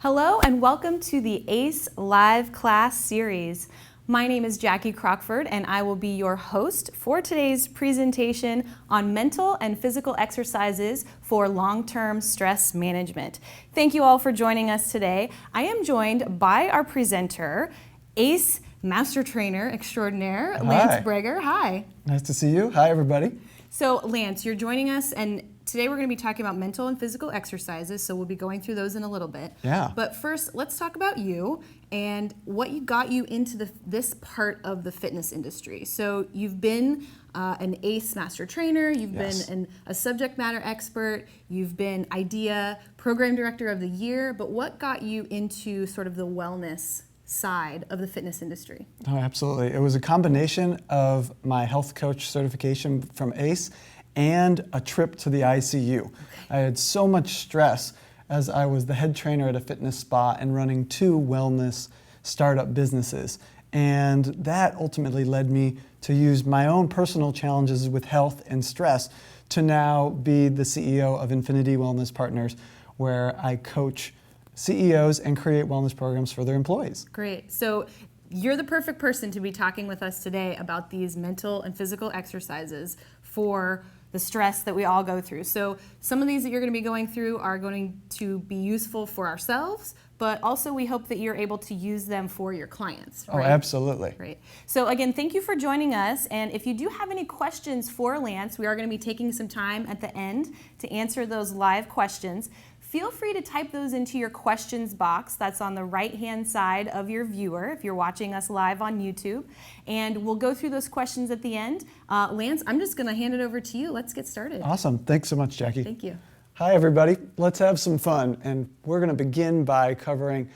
Hello and welcome to the ACE Live Class Series. My name is Jackie Crockford and I will be your host for today's presentation on mental and physical exercises for long-term stress management. Thank you all for joining us today. I am joined by our presenter, ACE Master Trainer Extraordinaire, Lance Breger. Hi. Nice to see you. Hi, everybody. So Lance, you're joining us, and today we're going to be talking about mental and physical exercises, so we'll be going through those in a little bit. Yeah. But first, let's talk about you and what got you into this part of the fitness industry. So you've been an ACE Master Trainer, you've been a subject matter expert, you've been IDEA Program Director of the Year, but what got you into sort of the wellness side of the fitness industry? Oh, absolutely. It was a combination of my health coach certification from ACE and a trip to the ICU. Okay. I had so much stress as I was the head trainer at a fitness spa and running 2 wellness startup businesses. And that ultimately led me to use my own personal challenges with health and stress to now be the CEO of Infinity Wellness Partners, where I coach CEOs and create wellness programs for their employees. Great. So you're the perfect person to be talking with us today about these mental and physical exercises for the stress that we all go through. So some of these that you're going to be going through are going to be useful for ourselves, but also we hope that you're able to use them for your clients. Right? Oh, absolutely. Great. So again, thank you for joining us. And if you do have any questions for Lance, we are going to be taking some time at the end to answer those live questions. Feel free to type those into your questions box that's on the right-hand side of your viewer if you're watching us live on YouTube. And we'll go through those questions at the end. Lance, I'm just going to hand it over to you. Let's get started. Awesome. Thanks so much, Jackie. Thank you. Hi, everybody. Let's have some fun. And we're going to begin by covering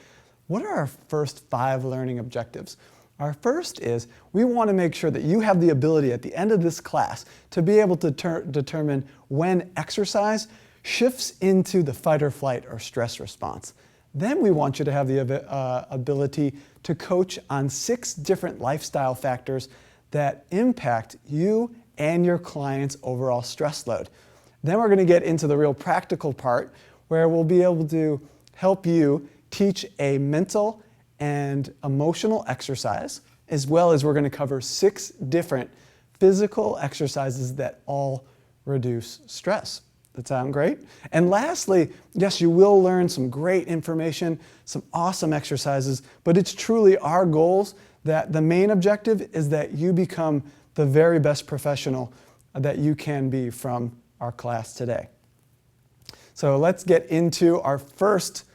what are our first 5 learning objectives. Our first is we want to make sure that you have the ability at the end of this class to be able to determine when exercise shifts into the fight or flight or stress response. Then we want you to have the ability to coach on 6 different lifestyle factors that impact you and your client's overall stress load. Then we're going to get into the real practical part where we'll be able to help you teach a mental and emotional exercise, as well as we're going to cover 6 different physical exercises that all reduce stress. That sound great? And lastly, yes, you will learn some great information, some awesome exercises, but it's truly our goals that the main objective is that you become the very best professional that you can be from our class today. So let's get into our first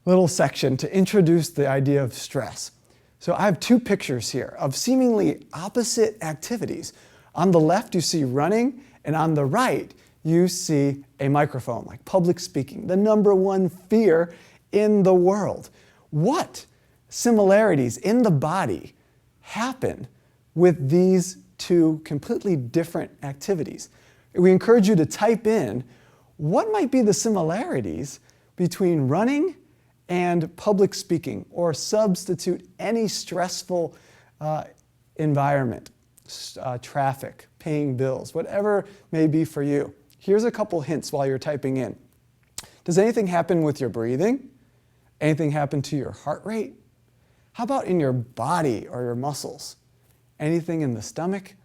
little section to introduce the idea of stress. So I have 2 pictures here of seemingly opposite activities. On the left, you see running, and on the right, you see a microphone, like public speaking, the #1 fear in the world. What similarities in the body happen with these 2 completely different activities? We encourage you to type in what might be the similarities between running and public speaking, or substitute any stressful environment, traffic, paying bills, whatever may be for you. Here's a couple hints while you're typing in. Does anything happen with your breathing? Anything happen to your heart rate? How about in your body or your muscles? Anything in the stomach?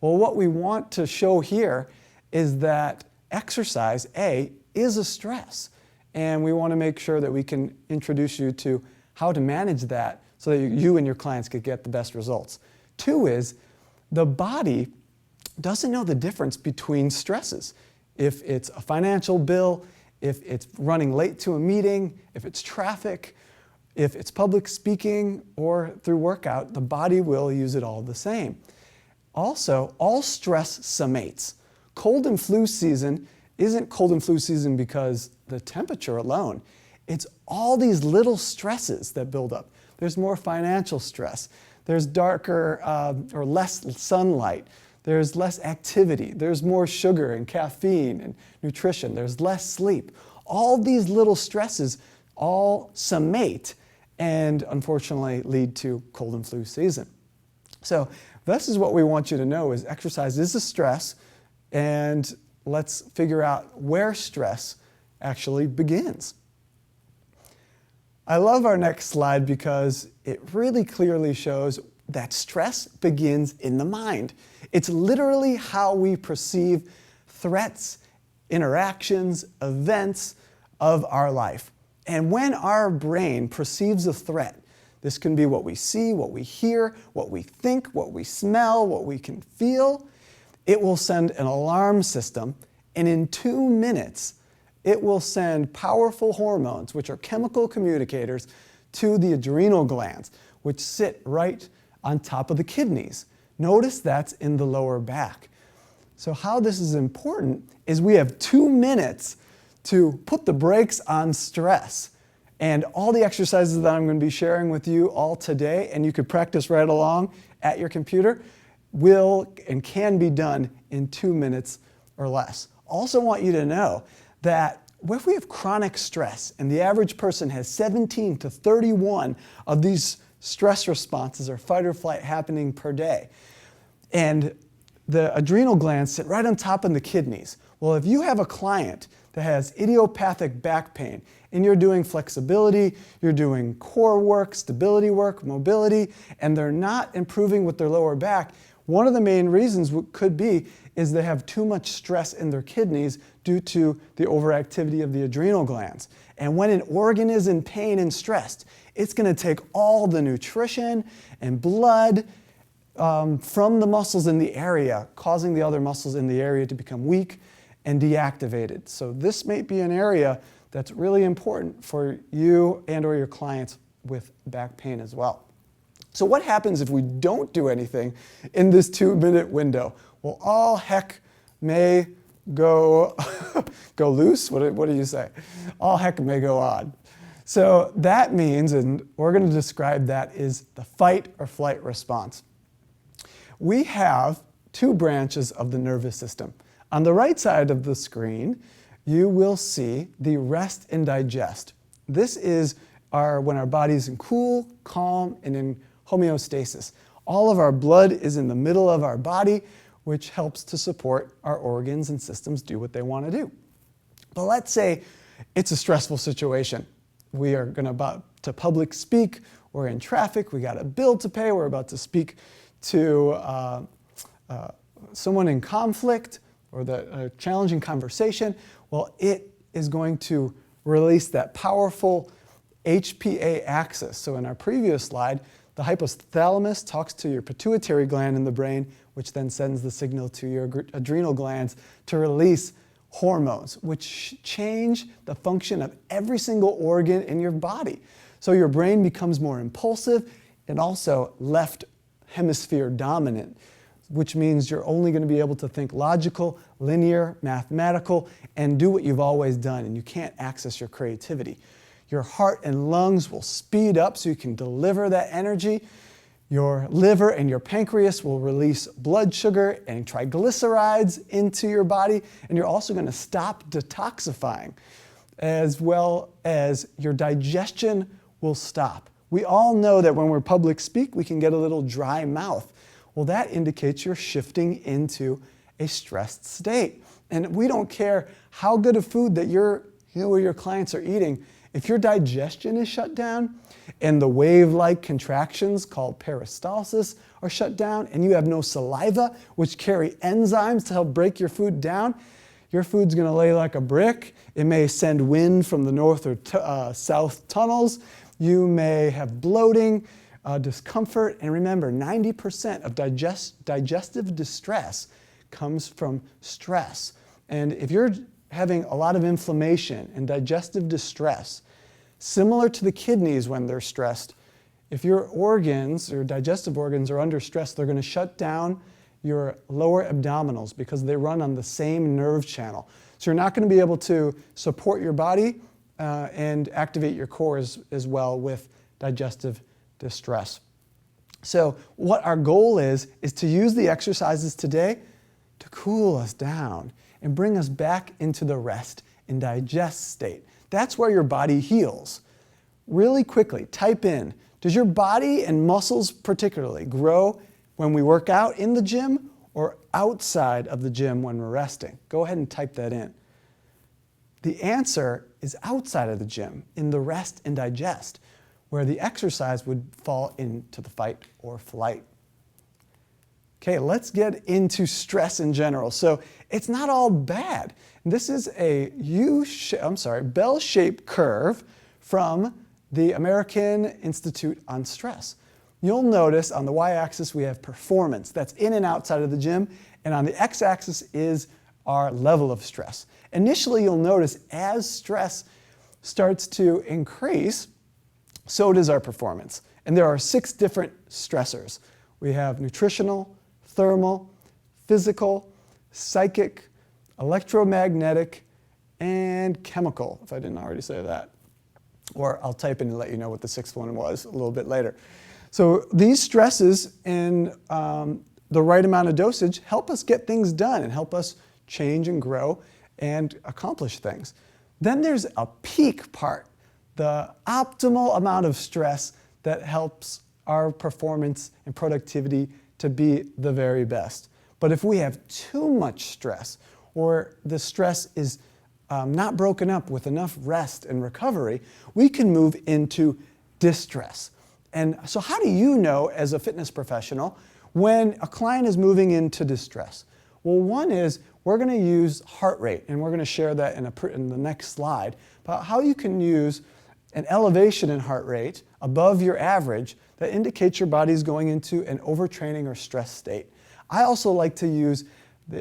Well, what we want to show here is that exercise, A, is a stress. And we want to make sure that we can introduce you to how to manage that so that you and your clients could get the best results. 2 is the body doesn't know the difference between stresses. If it's a financial bill, if it's running late to a meeting, if it's traffic, if it's public speaking or through workout, the body will use it all the same. Also, all stress summates. Cold and flu season isn't cold and flu season because the temperature alone. It's all these little stresses that build up. There's more financial stress. There's darker or less sunlight. There's less activity. There's more sugar and caffeine and nutrition. There's less sleep. All these little stresses all summate and unfortunately lead to cold and flu season. So this is what we want you to know is exercise is a stress, and let's figure out where stress actually begins. I love our next slide because it really clearly shows that stress begins in the mind. It's literally how we perceive threats, interactions, events of our life. And when our brain perceives a threat, this can be what we see, what we hear, what we think, what we smell, what we can feel, it will send an alarm system, and in 2 minutes, it will send powerful hormones, which are chemical communicators, to the adrenal glands, which sit right on top of the kidneys. Notice that's in the lower back. So how this is important is we have 2 minutes to put the brakes on stress. And all the exercises that I'm going to be sharing with you all today, and you could practice right along at your computer, will and can be done in 2 minutes or less. Also want you to know that if we have chronic stress, and the average person has 17 to 31 of these stress responses or fight or flight happening per day, and the adrenal glands sit right on top of the kidneys. Well, if you have a client that has idiopathic back pain, and you're doing flexibility, you're doing core work, stability work, mobility, and they're not improving with their lower back, one of the main reasons could be is they have too much stress in their kidneys due to the overactivity of the adrenal glands. And when an organ is in pain and stressed, it's going to take all the nutrition and blood from the muscles in the area, causing the other muscles in the area to become weak and deactivated. So this may be an area that's really important for you and or your clients with back pain as well. So what happens if we don't do anything in this 2-minute window? Well, all heck may go go loose. What do you say? All heck may go on. So that means, and we're going to describe that, is the fight or flight response. We have 2 branches of the nervous system. On the right side of the screen, you will see the rest and digest. This is when our body's in cool, calm, and in homeostasis. All of our blood is in the middle of our body, which helps to support our organs and systems do what they want to do. But let's say it's a stressful situation. We are about to public speak, we're in traffic, we got a bill to pay, we're about to speak to someone in conflict or a challenging conversation. Well, it is going to release that powerful HPA axis. So in our previous slide, the hypothalamus talks to your pituitary gland in the brain, which then sends the signal to your adrenal glands to release hormones, which change the function of every single organ in your body. So your brain becomes more impulsive and also left hemisphere dominant, which means you're only going to be able to think logical, linear, mathematical, and do what you've always done, and you can't access your creativity. Your heart and lungs will speed up so you can deliver that energy. Your liver and your pancreas will release blood sugar and triglycerides into your body, and you're also going to stop detoxifying, as well as your digestion will stop. We all know that when we're public speak, we can get a little dry mouth. Well, that indicates you're shifting into a stressed state. And we don't care how good of food that you or your clients are eating. If your digestion is shut down and the wave-like contractions called peristalsis are shut down and you have no saliva, which carry enzymes to help break your food down, your food's going to lay like a brick. It may send wind from the north or south tunnels. You may have bloating, discomfort, and remember, 90% of digestive distress comes from stress. And if you're having a lot of inflammation and digestive distress, similar to the kidneys when they're stressed, if your organs, your digestive organs are under stress, they're going to shut down your lower abdominals because they run on the same nerve channel. So you're not going to be able to support your body and activate your core as well with digestive distress. So what our goal is to use the exercises today to cool us down and bring us back into the rest and digest state. That's where your body heals. Really quickly, type in, does your body and muscles particularly grow when we work out in the gym or outside of the gym when we're resting? Go ahead and type that in. The answer is outside of the gym, in the rest and digest, where the exercise would fall into the fight or flight. Okay, let's get into stress in general. So it's not all bad. This is a bell-shaped curve from the American Institute on Stress. You'll notice on the y-axis we have performance. That's in and outside of the gym. And on the x-axis is our level of stress. Initially, you'll notice as stress starts to increase, so does our performance. And there are 6 different stressors. We have nutritional, thermal, physical, psychic, electromagnetic, and chemical, if I didn't already say that. Or I'll type in and let you know what the 6th one was a little bit later. So these stresses in the right amount of dosage help us get things done and help us change and grow and accomplish things. Then there's a peak part, the optimal amount of stress that helps our performance and productivity to be the very best. But if we have too much stress, or the stress is not broken up with enough rest and recovery, we can move into distress. And so how do you know as a fitness professional when a client is moving into distress? Well, one is we're going to use heart rate, and we're going to share that in the next slide, about how you can use an elevation in heart rate above your average that indicates your body's going into an overtraining or stress state. I also like to use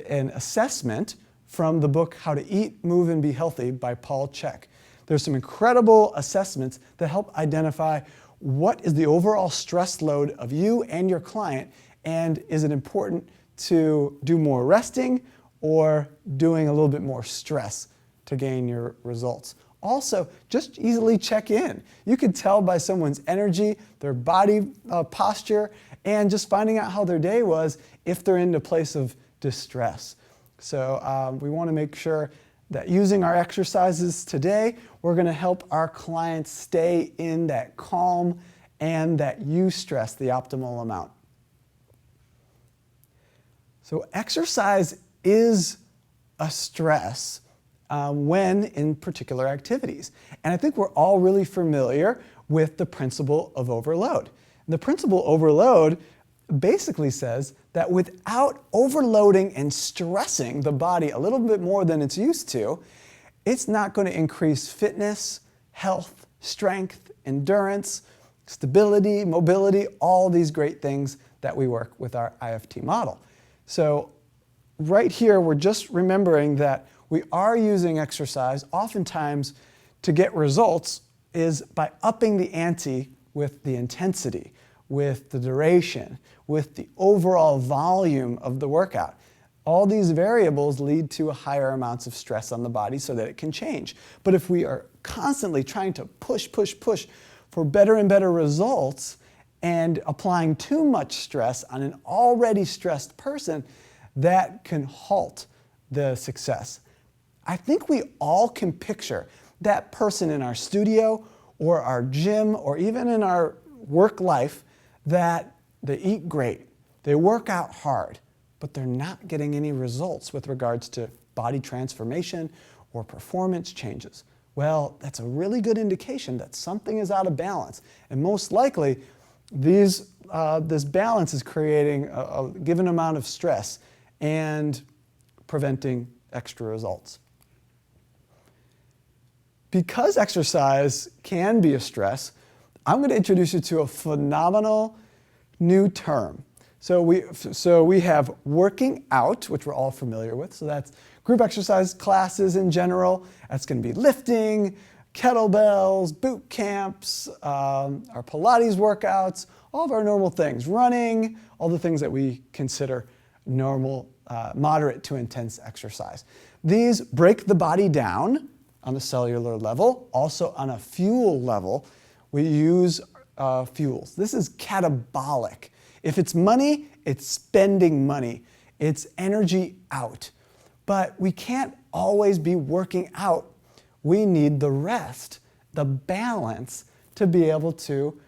an assessment from the book How to Eat, Move, and Be Healthy by Paul Chek. There's some incredible assessments that help identify what is the overall stress load of you and your client, and is it important to do more resting or doing a little bit more stress to gain your results. Also, just easily check in. You can tell by someone's energy, their body posture, and just finding out how their day was if they're in a place of distress. So we want to make sure that using our exercises today, we're going to help our clients stay in that calm and that eustress, the optimal amount. So exercise is a stress when in particular activities. And I think we're all really familiar with the principle of overload. And the principle overload basically says that without overloading and stressing the body a little bit more than it's used to, it's not going to increase fitness, health, strength, endurance, stability, mobility, all these great things that we work with our IFT model. So right here, we're just remembering that we are using exercise oftentimes to get results is by upping the ante with the intensity, with the duration, with the overall volume of the workout. All these variables lead to higher amounts of stress on the body so that it can change. But if we are constantly trying to push for better and better results and applying too much stress on an already stressed person, that can halt the success. I think we all can picture that person in our studio or our gym or even in our work life that they eat great, they work out hard, but they're not getting any results with regards to body transformation or performance changes. Well, that's a really good indication that something is out of balance. And most likely, this balance is creating a given amount of stress and preventing extra results. Because exercise can be a stress, I'm going to introduce you to a phenomenal new term. So we have working out, which we're all familiar with. So that's group exercise classes in general. That's going to be lifting, kettlebells, boot camps, our Pilates workouts, all of our normal things, running, all the things that we consider normal, moderate to intense exercise. These break the body down on a cellular level, also on a fuel level. We use fuels. This is catabolic. If it's money, it's spending money. It's energy out. But we can't always be working out. We need the rest, the balance to be able to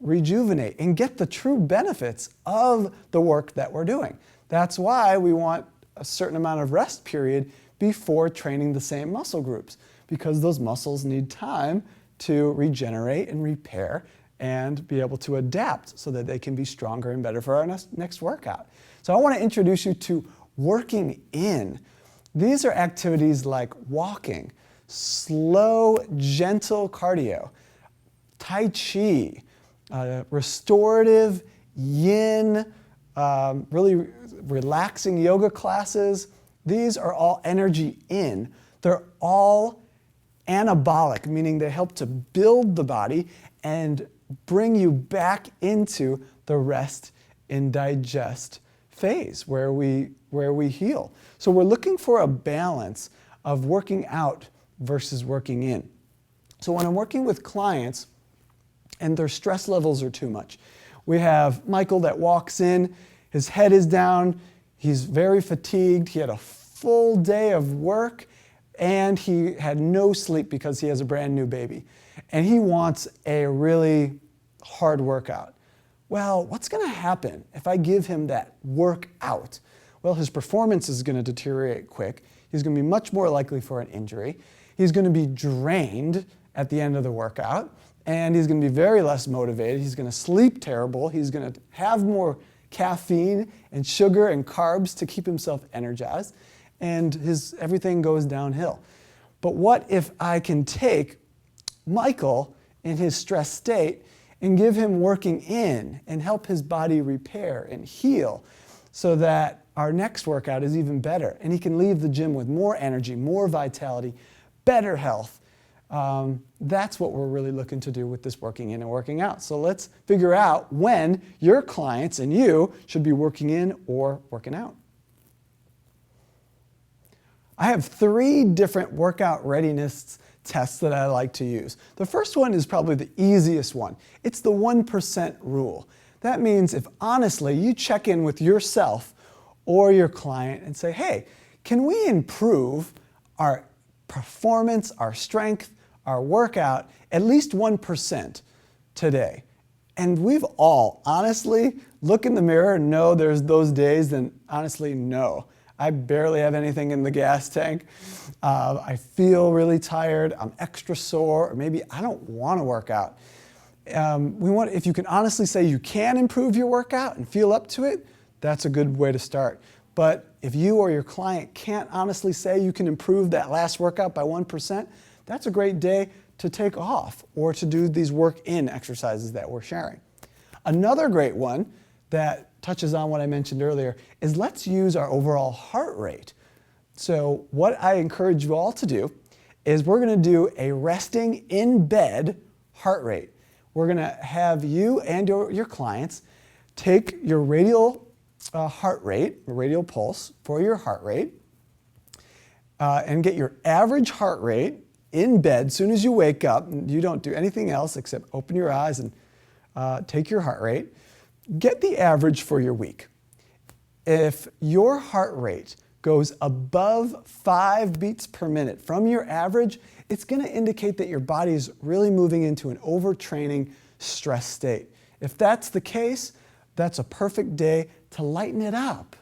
rejuvenate and get the true benefits of the work that we're doing. That's why we want a certain amount of rest period before training the same muscle groups, because those muscles need time to regenerate and repair and be able to adapt so that they can be stronger and better for our next workout. So I want to introduce you to working in. These are activities like walking, slow, gentle cardio, Tai Chi, restorative yin, really relaxing yoga classes. These are all energy in. They're all anabolic, meaning they help to build the body and bring you back into the rest and digest phase where we heal. So we're looking for a balance of working out versus working in. So when I'm working with clients and their stress levels are too much, we have Michael that walks in, his head is down, he's very fatigued, he had a full day of work, and he had no sleep because he has a brand new baby. And he wants a really hard workout. Well, what's going to happen if I give him that workout? Well, his performance is going to deteriorate quick. He's going to be much more likely for an injury. He's going to be drained at the end of the workout, and he's going to be very less motivated. He's going to sleep terrible. He's going to have more caffeine and sugar and carbs to keep himself energized, and everything goes downhill. But what if I can take Michael in his stress state and give him working in and help his body repair and heal so that our next workout is even better, and he can leave the gym with more energy, more vitality, better health. That's what we're really looking to do with this working in and working out. So let's figure out when your clients and you should be working in or working out. I have 3 different workout readiness tests that I like to use. The first one is probably the easiest one. It's the 1% rule. That means if honestly you check in with yourself or your client and say, hey, can we improve our performance, our strength, our workout at least 1% today? And we've all honestly look in the mirror and know there's those days, then honestly no. I barely have anything in the gas tank. I feel really tired. I'm extra sore, or maybe I don't want to work out. If you can honestly say you can improve your workout and feel up to it, that's a good way to start. But if you or your client can't honestly say you can improve that last workout by 1%, that's a great day to take off or to do these work-in exercises that we're sharing. Another great one that touches on what I mentioned earlier is let's use our overall heart rate. So what I encourage you all to do is we're going to do a resting in bed heart rate. We're going to have you and your clients take your radial heart rate, radial pulse for your heart rate, and get your average heart rate in bed as soon as you wake up. You don't do anything else except open your eyes and take your heart rate. Get the average for your week. If your heart rate goes above 5 beats per minute from your average, it's going to indicate that your body is really moving into an overtraining stress state. If that's the case, that's a perfect day to lighten it up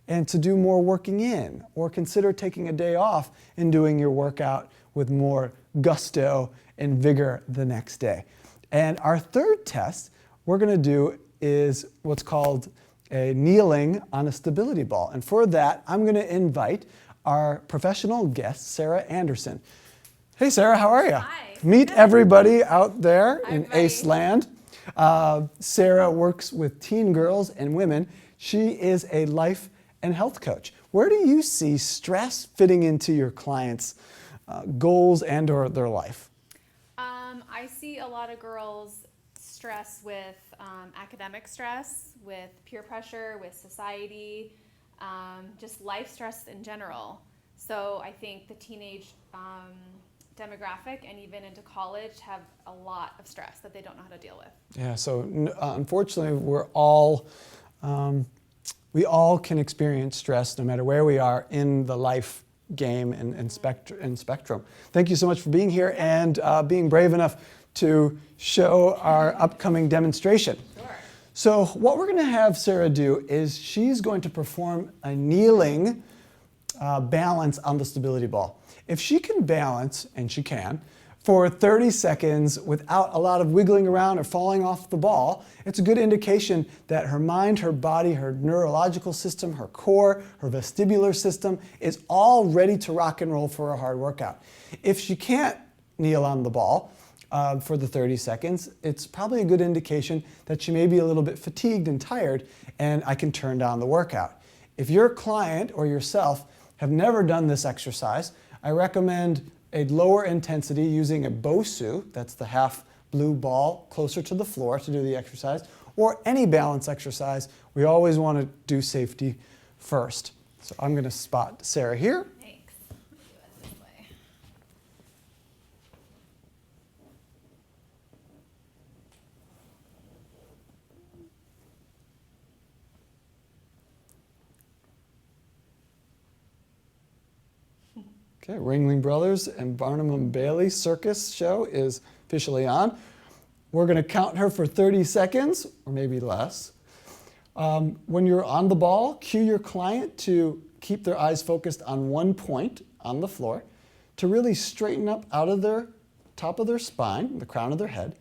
and to do more working in, or consider taking a day off and doing your workout with more gusto and vigor the next day. And our third test we're going to do is what's called a kneeling on a stability ball. And for that, I'm going to invite our professional guest, Sarah Anderson. Hey, Sarah, how are you? Hi. Meet Good. Everybody out there Hi, in everybody. Ace Land. Sarah works with teen girls and women. She is a life and health coach. Where do you see stress fitting into your clients' goals and or their life? I see a lot of girls stress with academic stress, with peer pressure, with society, just life stress in general. So I think the teenage demographic and even into college have a lot of stress that they don't know how to deal with. Yeah, so unfortunately we all can experience stress no matter where we are in the life game and spectrum. Thank you so much for being here and being brave enough to show our upcoming demonstration. Sure. So what we're going to have Sarah do is she's going to perform a kneeling balance on the stability ball. If she can balance, and she can, for 30 seconds without a lot of wiggling around or falling off the ball, it's a good indication that her mind, her body, her neurological system, her core, her vestibular system is all ready to rock and roll for a hard workout. If she can't kneel on the ball for the 30 seconds, it's probably a good indication that she may be a little bit fatigued and tired, and I can turn down the workout. If your client or yourself have never done this exercise, I recommend a lower intensity using a BOSU, that's the half blue ball closer to the floor to do the exercise, or any balance exercise. We always want to do safety first. So I'm going to spot Sarah here. Thanks. Let me do it this way. Okay, Ringling Brothers and Barnum and Bailey Circus show is officially on. We're going to count her for 30 seconds, or maybe less. When you're on the ball, cue your client to keep their eyes focused on one point on the floor, to really straighten up out of their top of their spine, the crown of their head,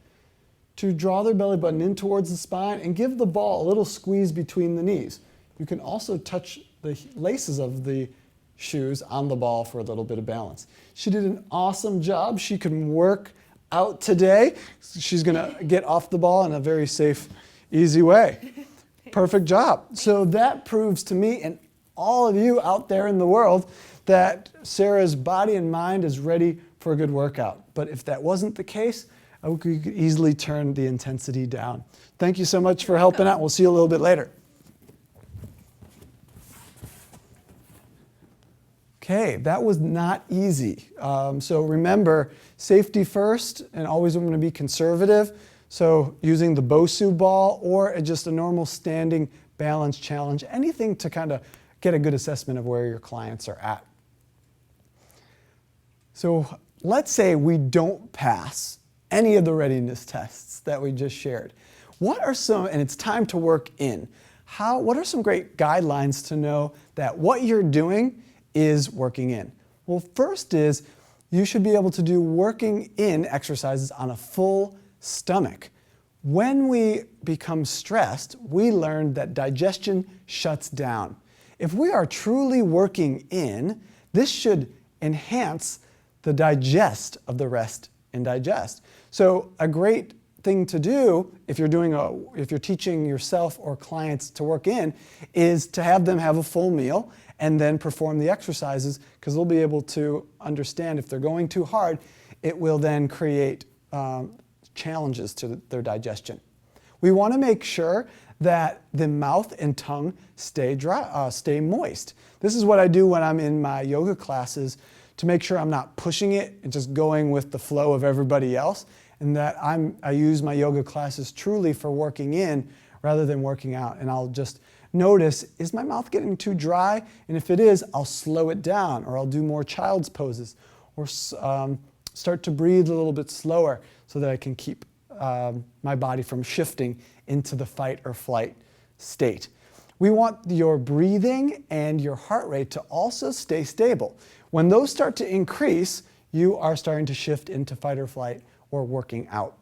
to draw their belly button in towards the spine and give the ball a little squeeze between the knees. You can also touch the laces of the shoes on the ball for a little bit of balance. She did an awesome job. She can work out today. She's going to get off the ball in a very safe, easy way. Perfect job. So that proves to me and all of you out there in the world that Sarah's body and mind is ready for a good workout. But if that wasn't the case, we could easily turn the intensity down. Thank you so much for helping out. We'll see you a little bit later. Okay, that was not easy. So remember, safety first, and always I'm going to be conservative. So using the BOSU ball or just a normal standing balance challenge, anything to kind of get a good assessment of where your clients are at. So let's say we don't pass any of the readiness tests that we just shared. What are some, and it's time to work in, what are some great guidelines to know that what you're doing is working in? Well, first is you should be able to do working in exercises on a full stomach. When we become stressed, we learn that digestion shuts down. If we are truly working in, this should enhance the digest of the rest and digest. So a great thing to do if you're teaching yourself or clients to work in is to have them have a full meal and then perform the exercises, because they'll be able to understand if they're going too hard, it will then create challenges to their digestion. We want to make sure that the mouth and tongue stay dry, stay moist. This is what I do when I'm in my yoga classes to make sure I'm not pushing it and just going with the flow of everybody else, and that I use my yoga classes truly for working in rather than working out. And I'll just notice, is my mouth getting too dry? And if it is, I'll slow it down, or I'll do more child's poses, or start to breathe a little bit slower so that I can keep my body from shifting into the fight or flight state. We want your breathing and your heart rate to also stay stable. When those start to increase, you are starting to shift into fight or flight or working out.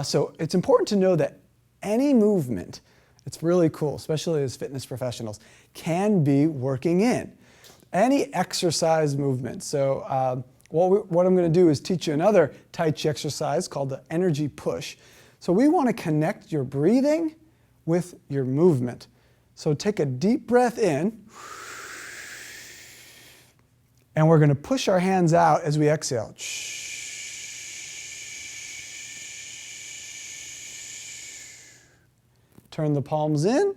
So it's important to know that any movement, it's really cool, especially as fitness professionals, can be working in. Any exercise movement. So what I'm going to do is teach you another Tai Chi exercise called the energy push. So we want to connect your breathing with your movement. So take a deep breath in, and we're going to push our hands out as we exhale. Turn the palms in.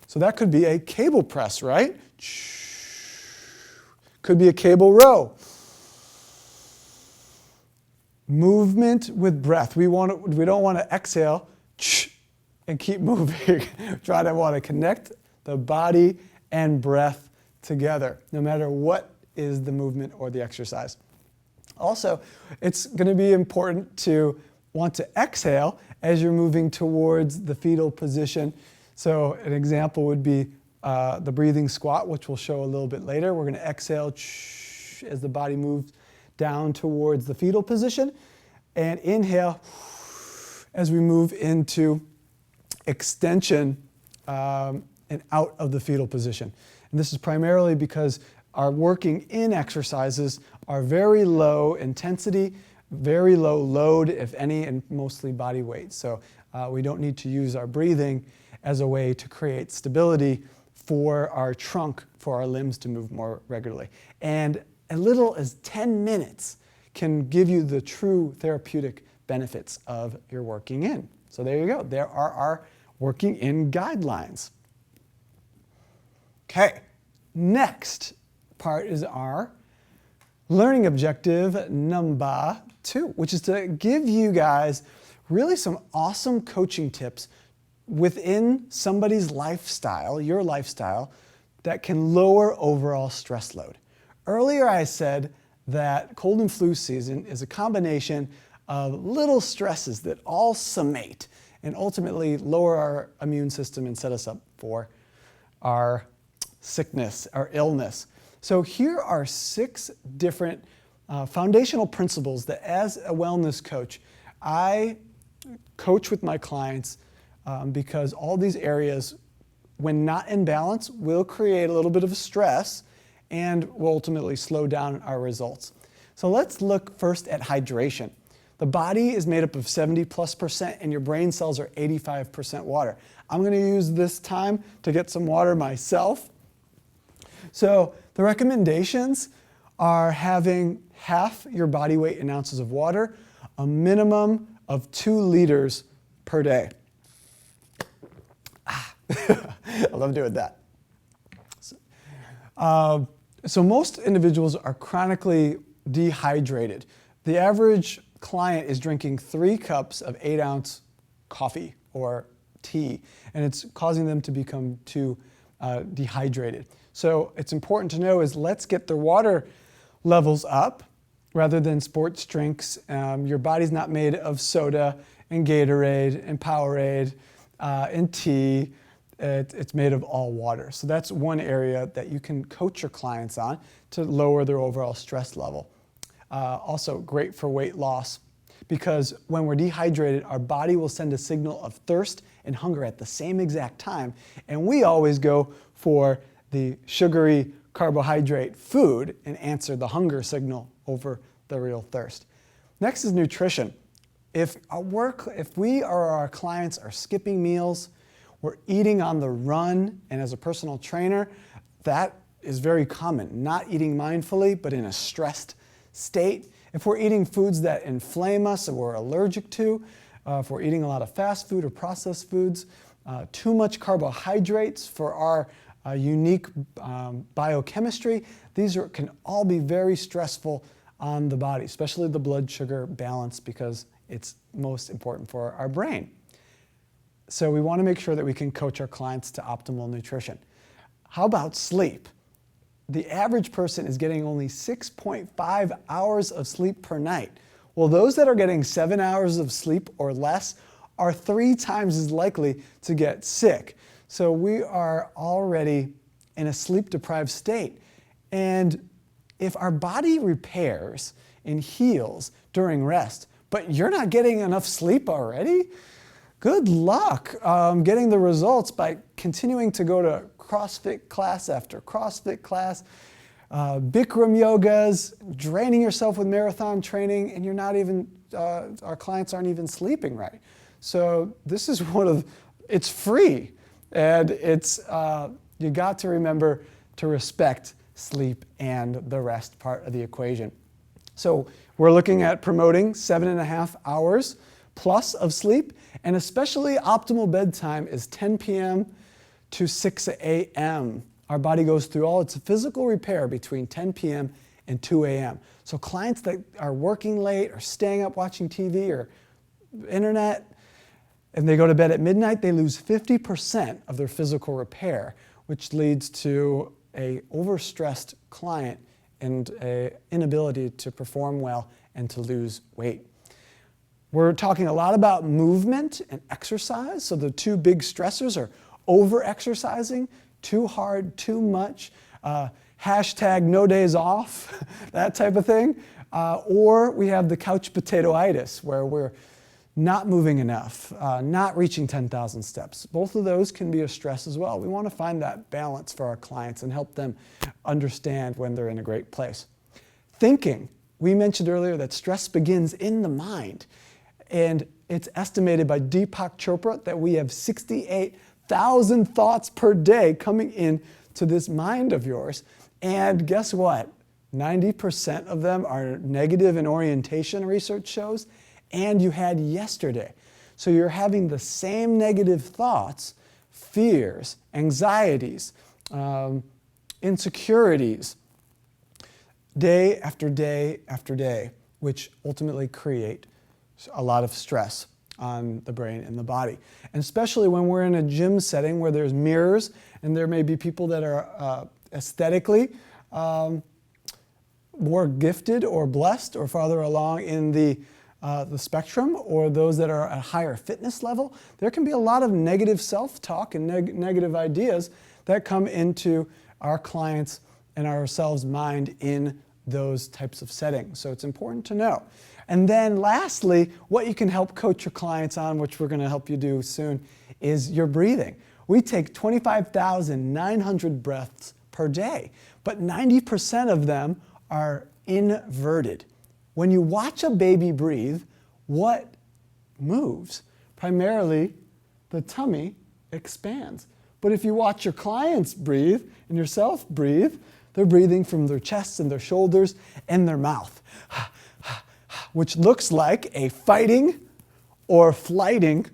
So that could be a cable press, right? Could be a cable row. Movement with breath. We don't want to exhale and keep moving. We want to connect the body and breath together, no matter what is the movement or the exercise. Also, it's going to be important to want to exhale as you're moving towards the fetal position. So an example would be the breathing squat, which we'll show a little bit later. We're going to exhale as the body moves down towards the fetal position, and inhale as we move into extension and out of the fetal position. And this is primarily because our working in exercises are very low intensity, very low load, if any, and mostly body weight. So we don't need to use our breathing as a way to create stability for our trunk, for our limbs to move more regularly. And as little as 10 minutes can give you the true therapeutic benefits of your working in. So there you go. There are our working in guidelines. Okay, next part is our learning objective number 2, which is to give you guys really some awesome coaching tips within somebody's lifestyle, your lifestyle, that can lower overall stress load. Earlier I said that cold and flu season is a combination of little stresses that all summate and ultimately lower our immune system and set us up for our sickness, our illness. So here are 6 different foundational principles that as a wellness coach, I coach with my clients because all these areas, when not in balance, will create a little bit of stress and will ultimately slow down our results. So let's look first at hydration. The body is made up of 70+% and your brain cells are 85% water. I'm going to use this time to get some water myself. So the recommendations are having half your body weight in ounces of water, a minimum of 2 liters per day. I love doing that. So most individuals are chronically dehydrated. The average client is drinking 3 cups of 8-ounce coffee or tea, and it's causing them to become too dehydrated. So it's important to know is let's get their water levels up rather than sports drinks. Your body's not made of soda and Gatorade and Powerade and tea. It's made of all water. So that's one area that you can coach your clients on to lower their overall stress level. Also great for weight loss because when we're dehydrated, our body will send a signal of thirst and hunger at the same exact time. And we always go for the sugary carbohydrate food and answer the hunger signal over the real thirst. Next is nutrition. If we or our clients are skipping meals, we're eating on the run, and as a personal trainer, that is very common. Not eating mindfully, but in a stressed state. If we're eating foods that inflame us or we're allergic to, if we're eating a lot of fast food or processed foods, too much carbohydrates for our unique biochemistry, these can all be very stressful on the body, especially the blood sugar balance because it's most important for our brain. So we want to make sure that we can coach our clients to optimal nutrition. How about sleep? The average person is getting only 6.5 hours of sleep per night. Well, those that are getting 7 hours of sleep or less are 3 times as likely to get sick. So we are already in a sleep-deprived state. And if our body repairs and heals during rest, but you're not getting enough sleep already, good luck getting the results by continuing to go to CrossFit class after CrossFit class, Bikram yogas, draining yourself with marathon training, and you're not even, our clients aren't even sleeping right. So this is it's free, and it's, you got to remember to respect sleep and the rest part of the equation. So we're looking at promoting 7.5 hours plus of sleep, and especially optimal bedtime is 10 p.m. to 6 a.m. Our body goes through all its physical repair between 10 p.m. and 2 a.m. So clients that are working late or staying up watching TV or internet, and they go to bed at midnight, they lose 50% of their physical repair, which leads to a overstressed client and an inability to perform well and to lose weight. We're talking a lot about movement and exercise. So the two big stressors are over-exercising, too hard, too much, hashtag no days off, that type of thing. Or we have the couch potatoitis, where we're not moving enough, not reaching 10,000 steps. Both of those can be a stress as well. We want to find that balance for our clients and help them understand when they're in a great place. Thinking. We mentioned earlier that stress begins in the mind. And it's estimated by Deepak Chopra that we have 68,000 thoughts per day coming in to this mind of yours. And guess what? 90% of them are negative in orientation, research shows, and you had yesterday. So you're having the same negative thoughts, fears, anxieties, insecurities, day after day after day, which ultimately create a lot of stress on the brain and the body. And especially when we're in a gym setting where there's mirrors and there may be people that are aesthetically more gifted or blessed or farther along in the spectrum, or those that are at a higher fitness level, there can be a lot of negative self-talk and negative ideas that come into our clients' and ourselves' mind in those types of settings. So it's important to know. And then lastly, what you can help coach your clients on, which we're going to help you do soon, is your breathing. We take 25,900 breaths per day, but 90% of them are inverted. When you watch a baby breathe, what moves? Primarily, the tummy expands. But if you watch your clients breathe and yourself breathe, they're breathing from their chests and their shoulders and their mouth, which looks like a fighting or flighting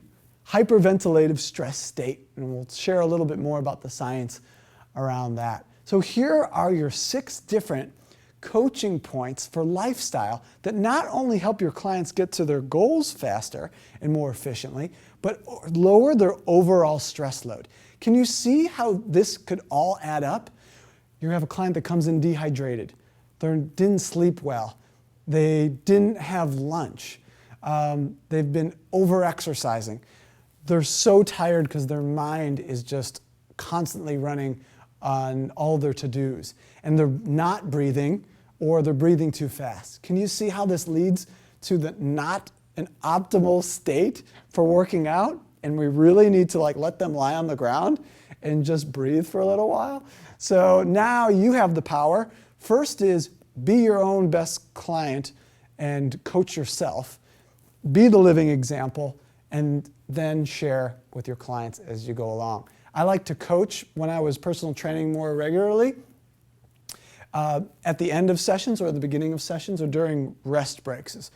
hyperventilative stress state. And we'll share a little bit more about the science around that. So here are your 6 different coaching points for lifestyle that not only help your clients get to their goals faster and more efficiently, but lower their overall stress load. Can you see how this could all add up? You have a client that comes in dehydrated. They didn't sleep well. They didn't have lunch. They've been over-exercising. They're so tired because their mind is just constantly running on all their to-dos. And they're not breathing, or they're breathing too fast. Can you see how this leads to the not an optimal state for working out? And we really need to let them lie on the ground and just breathe for a little while. So now you have the power. First is be your own best client and coach yourself. Be the living example, and then share with your clients as you go along. I like to coach when I was personal training more regularly, at the end of sessions or at the beginning of sessions or during rest breaks, is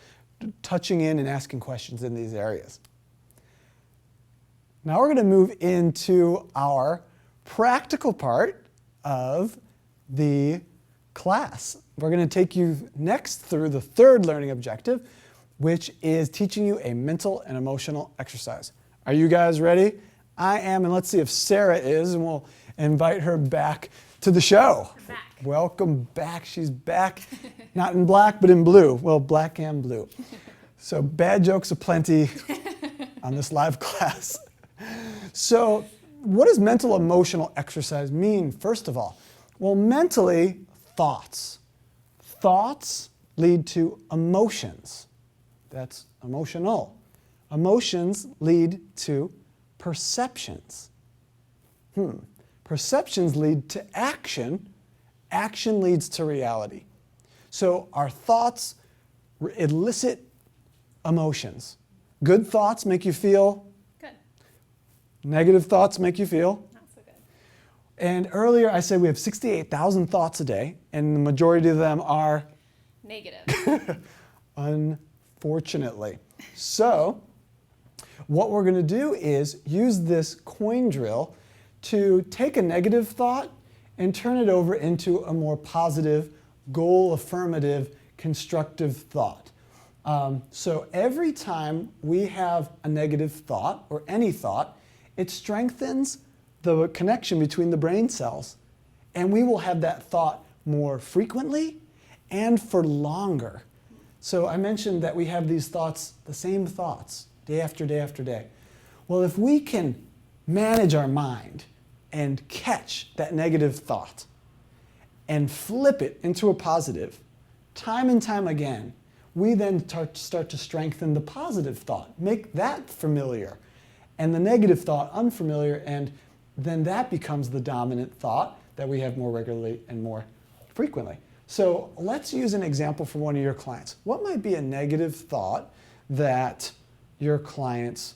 touching in and asking questions in these areas. Now we're going to move into our practical part of the class. We're going to take you next through the 3rd learning objective, which is teaching you a mental and emotional exercise. Are you guys ready? I am, and let's see if Sarah is, and we'll invite her back to the show. I'm back. Welcome back. She's back, not in black, but in blue. Well, black and blue. So bad jokes aplenty on this live class. So what does mental emotional exercise mean, first of all? Well, mentally, thoughts. Thoughts lead to emotions. That's emotional. Emotions lead to perceptions. Perceptions lead to action. Action leads to reality. So our thoughts elicit emotions. Good thoughts make you feel Good. Negative thoughts make you feel. Not so good. And earlier I said we have 68,000 thoughts a day, and the majority of them are Negative. unfortunately. So what we're going to do is use this coin drill to take a negative thought and turn it over into a more positive, goal-affirmative, constructive thought. So every time we have a negative thought, or any thought, it strengthens the connection between the brain cells, and we will have that thought more frequently and for longer. So I mentioned that we have these thoughts, the same thoughts, day after day after day. Well, if we can manage our mind and catch that negative thought and flip it into a positive, time and time again, we then start to strengthen the positive thought, make that familiar, and the negative thought unfamiliar, and then that becomes the dominant thought that we have more regularly and more frequently. So let's use an example for one of your clients. What might be a negative thought that your clients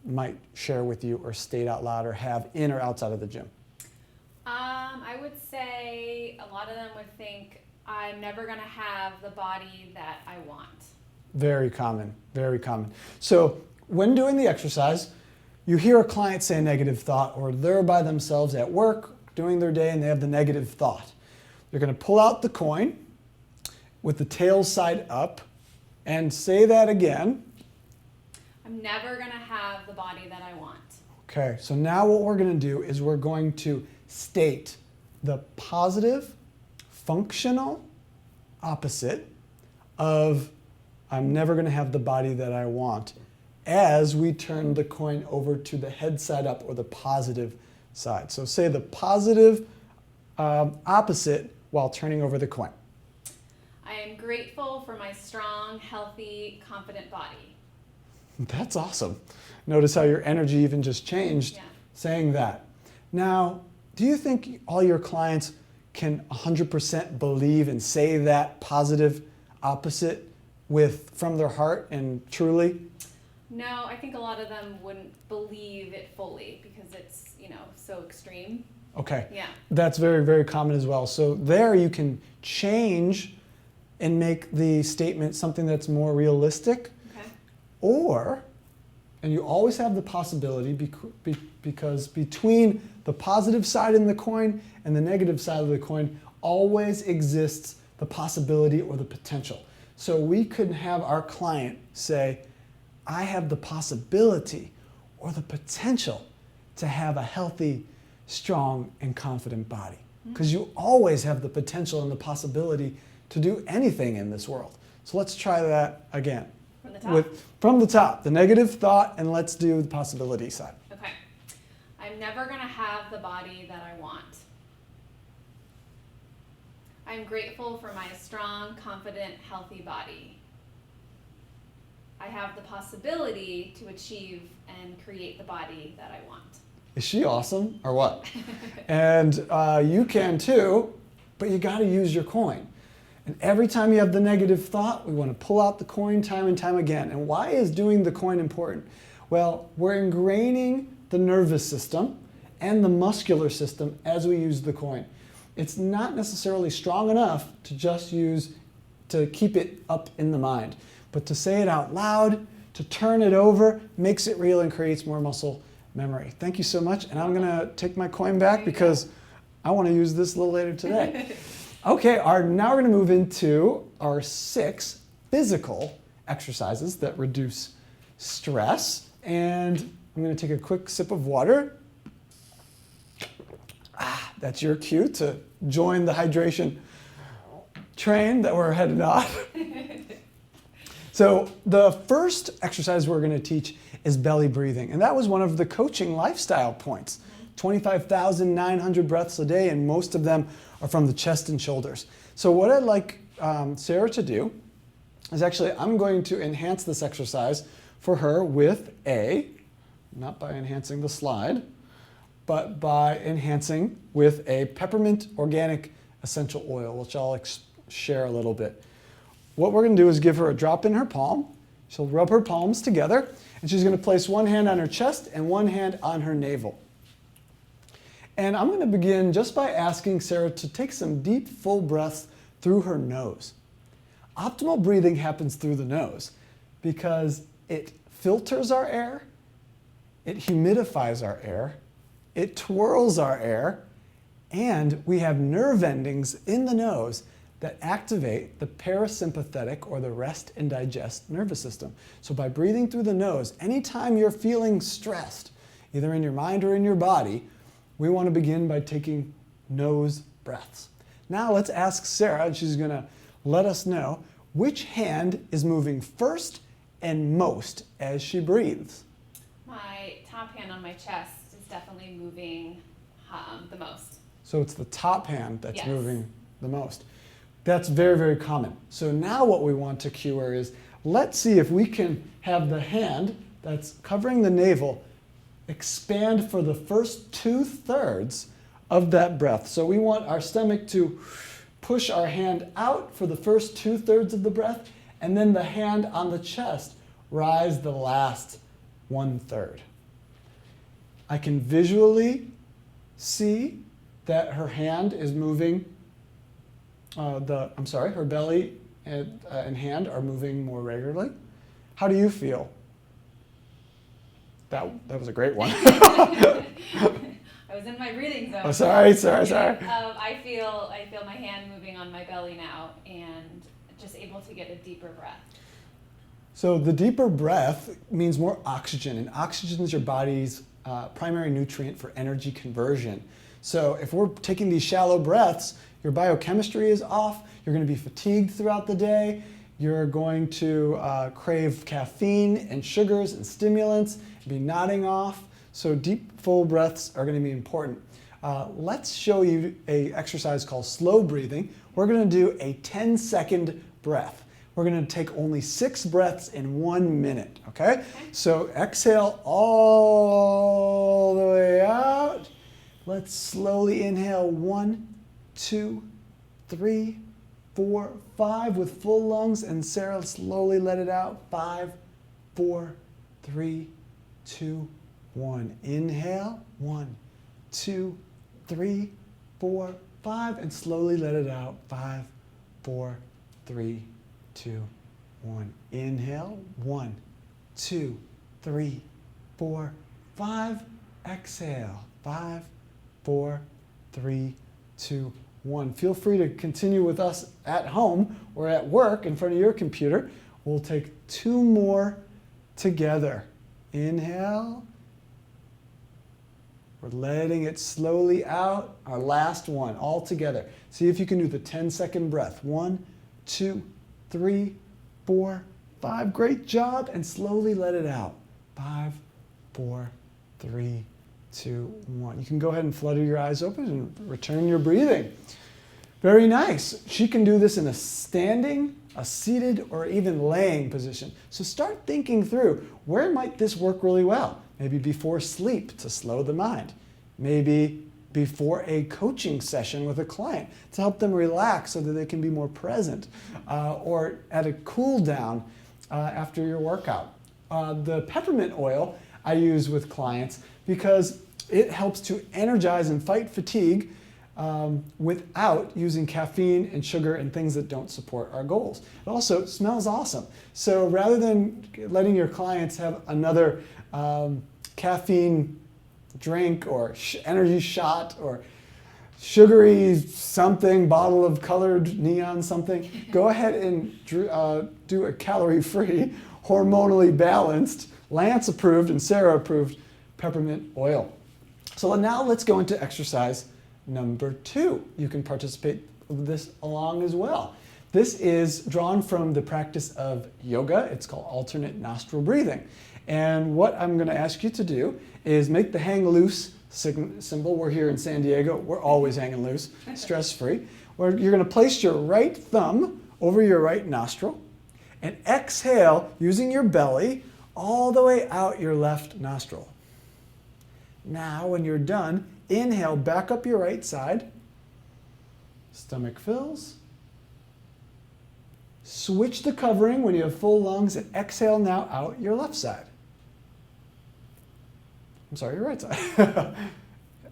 might share with you or state out loud or have in or outside of the gym? I would say a lot of them would think, I'm never going to have the body that I want. Very common, very common. So when doing the exercise, you hear a client say a negative thought, or they're by themselves at work doing their day and they have the negative thought. You're going to pull out the coin with the tail side up and say that again. I'm never going to have the body that I want. Okay, so now what we're going to do is we're going to state the positive, functional opposite of I'm never going to have the body that I want as we turn the coin over to the head side up, or the positive side. So say the positive opposite while turning over the coin. I am grateful for my strong, healthy, confident body. That's awesome. Notice how your energy even just changed saying that. Now, do you think all your clients can 100% believe and say that positive opposite from their heart and truly? No, I think a lot of them wouldn't believe it fully because it's, so extreme. Okay. Yeah. That's very, very common as well. So there you can change and make the statement something that's more realistic. Okay. Or, and you always have the possibility because between the positive side in the coin and the negative side of the coin always exists the possibility or the potential. So we could have our client say, I have the possibility or the potential to have a healthy, strong, and confident body. Because you always have the potential and the possibility to do anything in this world. So let's try that again. From the top? From the top, the negative thought, and let's do the possibility side. Okay. I'm never going to have the body that I want. I'm grateful for my strong, confident, healthy body. I have the possibility to achieve and create the body that I want. Is she awesome or what? And you can too, but you got to use your coin. And every time you have the negative thought, we want to pull out the coin time and time again. And why is doing the coin important? Well, we're ingraining the nervous system and the muscular system as we use the coin. It's not necessarily strong enough to just to keep it up in the mind, but to say it out loud, to turn it over, makes it real and creates more muscle memory. Thank you so much. And I'm going to take my coin back because I want to use this a little later today. Okay, now we're going to move into our 6 physical exercises that reduce stress. And I'm going to take a quick sip of water. That's your cue to join the hydration train that we're headed on. So the first exercise we're going to teach is belly breathing. And that was one of the coaching lifestyle points. 25,900 breaths a day, and most of them are from the chest and shoulders. So what I'd like Sarah to do is actually, I'm going to enhance this exercise for her with not by enhancing the slide, but by enhancing with a peppermint organic essential oil, which I'll share a little bit. What we're going to do is give her a drop in her palm. She'll rub her palms together, and she's going to place one hand on her chest and one hand on her navel. And I'm going to begin just by asking Sarah to take some deep, full breaths through her nose. Optimal breathing happens through the nose because it filters our air, it humidifies our air, it twirls our air, and we have nerve endings in the nose that activate the parasympathetic, or the rest and digest nervous system. So by breathing through the nose, anytime you're feeling stressed, either in your mind or in your body, we want to begin by taking nose breaths. Now let's ask Sarah, and she's going to let us know which hand is moving first and most as she breathes. My top hand on my chest is definitely moving the most. So it's the top hand that's Yes. moving the most. That's very, very common. So now what we want to cue her is, let's see if we can have the hand that's covering the navel expand for the first 2/3 of that breath. So we want our stomach to push our hand out for the first 2/3 of the breath, and then the hand on the chest rise the last 1/3. I can visually see that her hand is moving, her belly and hand are moving more regularly. How do you feel? That was a great one. I was in my breathing zone. Oh, sorry. I feel my hand moving on my belly now and just able to get a deeper breath. So the deeper breath means more oxygen, and oxygen is your body's primary nutrient for energy conversion. So if we're taking these shallow breaths, your biochemistry is off, you're going to be fatigued throughout the day, you're going to crave caffeine and sugars and stimulants, be nodding off. So deep, full breaths are going to be important. Let's show you an exercise called slow breathing. We're going to do a 10-second breath. We're going to take only 6 breaths in 1 minute, okay? So exhale all the way out. Let's slowly inhale 1, 2, 3, 4, 5 with full lungs, and Sarah, slowly let it out. 5, 4, 3, 2, 1. Inhale, 1, 2, 3, 4, 5, and slowly let it out. 5, 4, 3, 2, 1. Inhale, 1, 2, 3, 4, 5. Exhale, 5, 4, 3, 2, 1. Feel free to continue with us at home or at work in front of your computer. We'll take 2 more together. Inhale. We're letting it slowly out. Our last one, all together. See if you can do the 10-second breath. 1, 2, 3, 4, 5. Great job. And slowly let it out. 5, 4, 3, 2, 1. You can go ahead and flutter your eyes open and return your breathing. Very nice. She can do this in a standing, a seated, or even laying position. So start thinking through, where might this work really well? Maybe before sleep to slow the mind. Maybe before a coaching session with a client to help them relax so that they can be more present. Or at a cool down after your workout. The peppermint oil I use with clients because it helps to energize and fight fatigue without using caffeine and sugar and things that don't support our goals. It also smells awesome. So rather than letting your clients have another caffeine drink or energy shot or sugary something, bottle of colored neon something, go ahead and do a calorie-free, hormonally balanced, Lance approved and Sarah approved peppermint oil. So now let's go into exercise number 2. You can participate with this along as well. This is drawn from the practice of yoga. It's called alternate nostril breathing. And what I'm going to ask you to do is make the hang loose symbol. We're here in San Diego. We're always hanging loose, stress-free. Where you're going to place your right thumb over your right nostril and exhale using your belly all the way out your left nostril. Now, when you're done, inhale back up your right side. Stomach fills. Switch the covering when you have full lungs and exhale now out your left side. I'm sorry, your right side.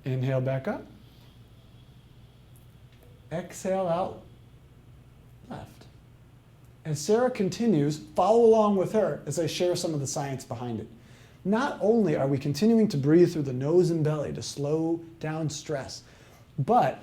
Inhale back up. Exhale out left. As Sarah continues, follow along with her as I share some of the science behind it. Not only are we continuing to breathe through the nose and belly to slow down stress, but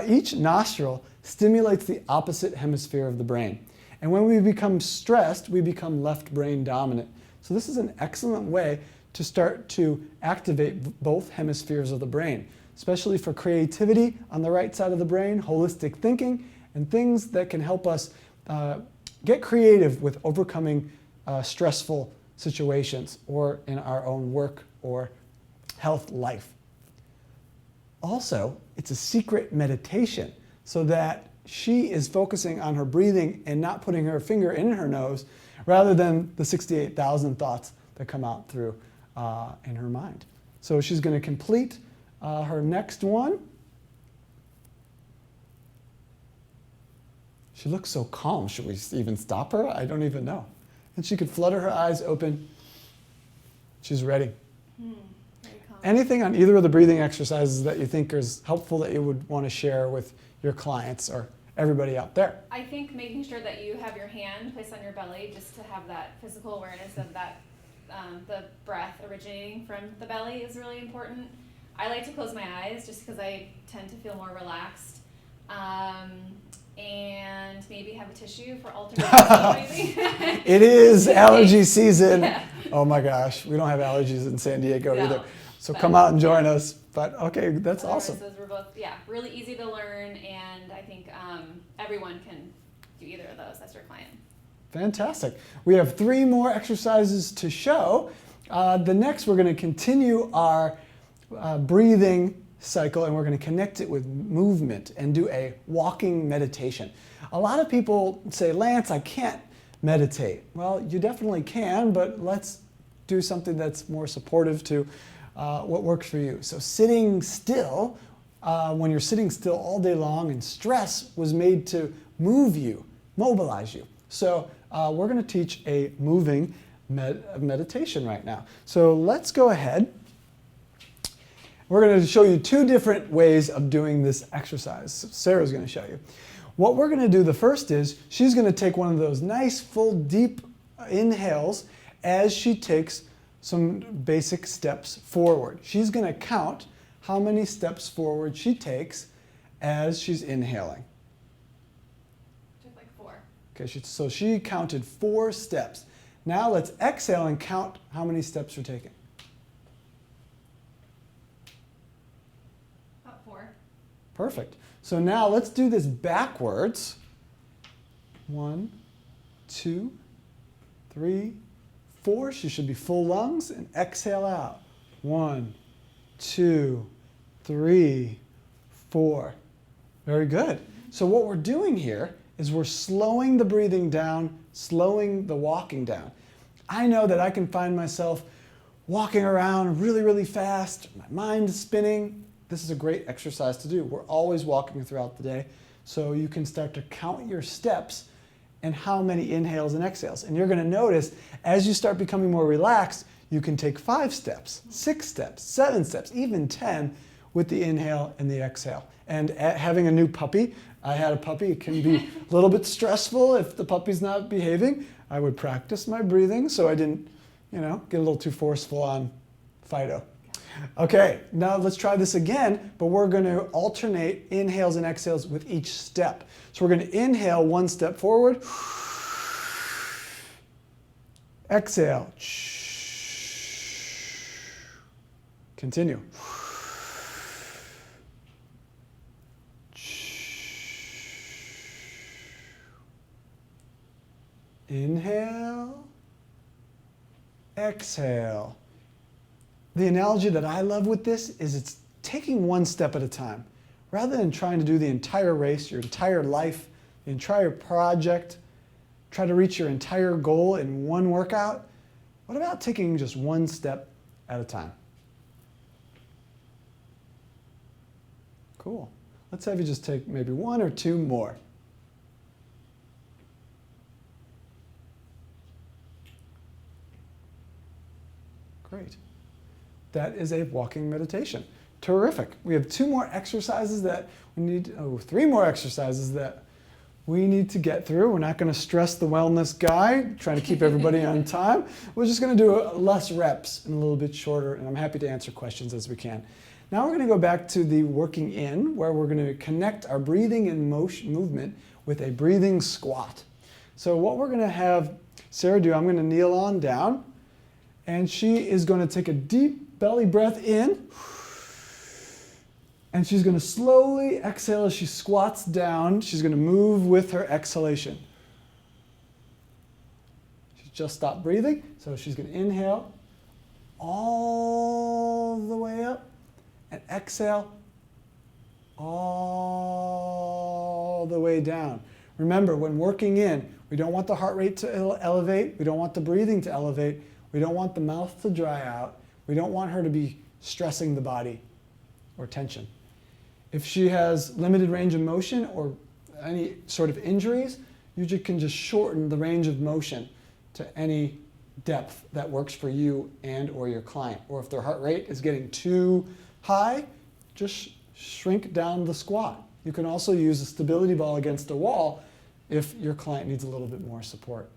each nostril stimulates the opposite hemisphere of the brain. And when we become stressed, we become left brain dominant. So this is an excellent way to start to activate both hemispheres of the brain, especially for creativity on the right side of the brain, holistic thinking, and things that can help us get creative with overcoming stressful situations or in our own work or health life. Also, it's a secret meditation so that she is focusing on her breathing and not putting her finger in her nose rather than the 68,000 thoughts that come out through in her mind. So she's going to complete her next one. She looks so calm. Should we even stop her? I don't even know. And she could flutter her eyes open. She's ready. Very calm. Anything on either of the breathing exercises that you think is helpful that you would want to share with your clients or everybody out there? I think making sure that you have your hand placed on your belly just to have that physical awareness of that, the breath originating from the belly is really important. I like to close my eyes just because I tend to feel more relaxed. And maybe have a tissue for alternate breathing. It is allergy season. Yeah. Oh my gosh, we don't have allergies in San Diego No, either. So but- come out and join us. But okay, that's Otherwise, awesome. those were both, really easy to learn, and I think everyone can do either of those as their client. Fantastic. We have 3 more exercises to show. The next, we're going to continue our breathing cycle, and we're going to connect it with movement and do a walking meditation. A lot of people say, Lance, I can't meditate. Well, you definitely can, but let's do something that's more supportive to what works for you. So sitting still, when you're sitting still all day long, and stress was made to move you, mobilize you. So we're going to teach a moving meditation right now. So let's go ahead. We're going to show you 2 different ways of doing this exercise. Sarah's going to show you. What we're going to do, the first is, she's going to take one of those nice, full, deep inhales as she takes some basic steps forward. She's going to count how many steps forward she takes as she's inhaling. Took like 4. Okay, so she counted 4 steps. Now let's exhale and count how many steps you're taking. About 4. Perfect. So now let's do this backwards. 1, 2, 3, 4. She should be full lungs, and exhale out. 1, 2, 3, 4. Very good. So what we're doing here is we're slowing the breathing down, slowing the walking down. I know that I can find myself walking around really, really fast. My mind is spinning. This is a great exercise to do. We're always walking throughout the day, so you can start to count your steps and how many inhales and exhales. And you're going to notice as you start becoming more relaxed, you can take 5 steps, 6 steps, 7 steps, even 10 with the inhale and the exhale. And having a new puppy, I had a puppy, it can be a little bit stressful if the puppy's not behaving. I would practice my breathing so I didn't, get a little too forceful on Fido. Okay, now let's try this again, but we're going to alternate inhales and exhales with each step. So we're going to inhale 1 step forward. Exhale. Continue. Inhale. Exhale. The analogy that I love with this is it's taking 1 step at a time. Rather than trying to do the entire race, your entire life, the entire project, try to reach your entire goal in 1 workout, what about taking just 1 step at a time? Cool. Let's have you just take maybe 1 or 2 more. Great. That is a walking meditation. Terrific. We have 2 more exercises that we need, 3 more exercises that we need to get through. We're not going to stress the wellness guy, trying to keep everybody on time. We're just going to do less reps and a little bit shorter, and I'm happy to answer questions as we can. Now we're going to go back to the working in, where we're going to connect our breathing and movement with a breathing squat. So what we're going to have Sarah do, I'm going to kneel on down, And she is going to take a deep belly breath in. And she's going to slowly exhale as she squats down. She's going to move with her exhalation. She's just stopped breathing. So she's going to inhale all the way up and exhale all the way down. Remember, when working in, we don't want the heart rate to elevate. We don't want the breathing to elevate. We don't want the mouth to dry out. We don't want her to be stressing the body or tension. If she has limited range of motion or any sort of injuries, you can just shorten the range of motion to any depth that works for you and or your client. Or if their heart rate is getting too high, just shrink down the squat. You can also use a stability ball against a wall if your client needs a little bit more support.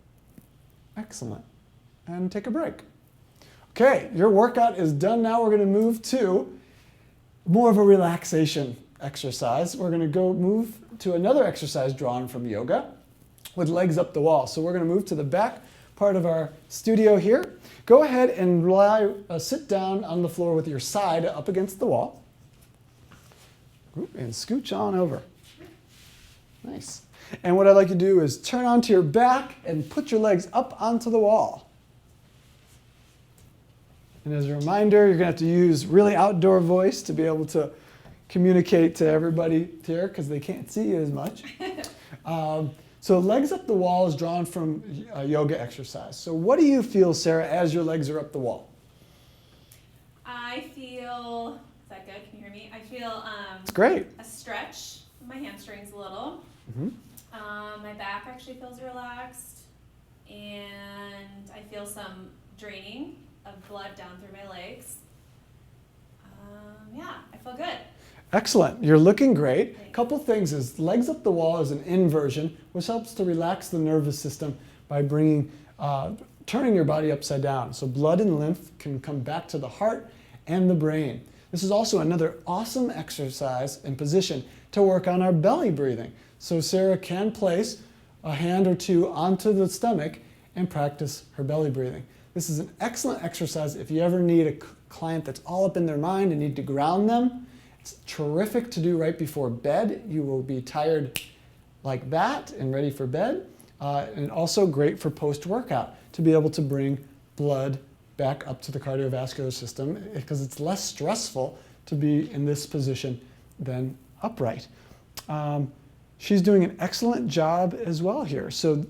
Excellent. And take a break. Okay, your workout is done now. We're going to move to more of a relaxation exercise. We're going to move to another exercise drawn from yoga with legs up the wall. So we're going to move to the back part of our studio here. Go ahead and sit down on the floor with your side up against the wall. And scooch on over. Nice. And what I'd like you to do is turn onto your back and put your legs up onto the wall. And as a reminder, you're going to have to use really outdoor voice to be able to communicate to everybody here because they can't see you as much. So legs up the wall is drawn from a yoga exercise. So what do you feel, Sarah, as your legs are up the wall? I feel, is that good? Can you hear me? I feel It's great. a stretch in my hamstrings a little. Mm-hmm. My back actually feels relaxed, and I feel some draining of blood down through my legs. Yeah, I feel good. Excellent. You're looking great. A couple things is legs up the wall is an inversion, which helps to relax the nervous system by turning your body upside down. So blood and lymph can come back to the heart and the brain. This is also another awesome exercise and position to work on our belly breathing. So Sarah can place a hand or two onto the stomach and practice her belly breathing. This is an excellent exercise if you ever need a client that's all up in their mind and need to ground them. It's terrific to do right before bed. You will be tired like that and ready for bed. And also great for post-workout to be able to bring blood back up to the cardiovascular system because it's less stressful to be in this position than upright. She's doing an excellent job as well here. So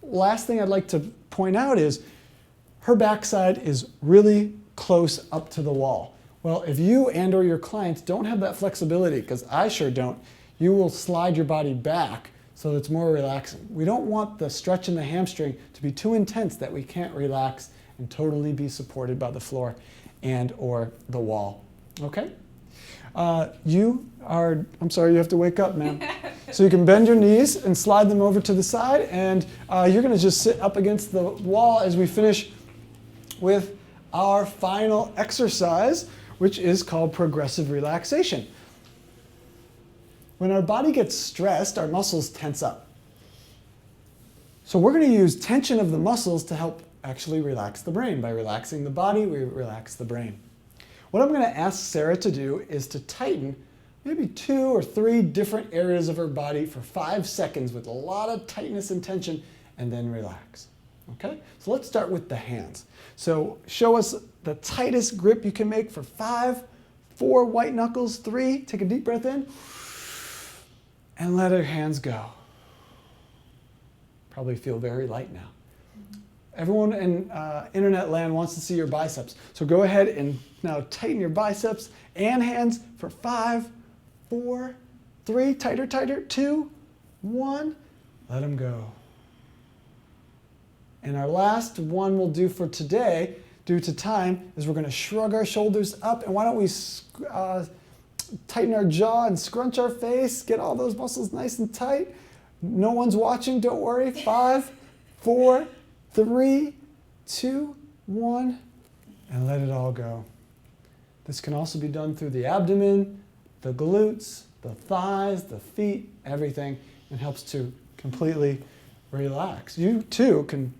last thing I'd like to point out is her backside is really close up to the wall. Well, if you and or your clients don't have that flexibility, because I sure don't, you will slide your body back so it's more relaxing. We don't want the stretch in the hamstring to be too intense that we can't relax and totally be supported by the floor and or the wall. Okay? I'm sorry, you have to wake up, ma'am. So you can bend your knees and slide them over to the side, and you're going to just sit up against the wall as we finish with our final exercise, which is called progressive relaxation. When our body gets stressed, our muscles tense up. So we're going to use tension of the muscles to help actually relax the brain. By relaxing the body, we relax the brain. What I'm going to ask Sarah to do is to tighten maybe 2 or 3 different areas of her body for 5 seconds with a lot of tightness and tension, and then relax. Okay? So let's start with the hands. So show us the tightest grip you can make for 5, 4 white knuckles, 3, take a deep breath in, and let her hands go. Probably feel very light now. Everyone in internet land wants to see your biceps. So go ahead and now tighten your biceps and hands for 5, 4, 3, tighter, tighter, 2, 1, let them go. And our last one we'll do for today, due to time, is we're going to shrug our shoulders up. And why don't we tighten our jaw and scrunch our face, get all those muscles nice and tight. No one's watching, don't worry. 5, 4, 3, 2, 1, and let it all go. This can also be done through the abdomen, the glutes, the thighs, the feet, everything, and helps to completely relax. You too can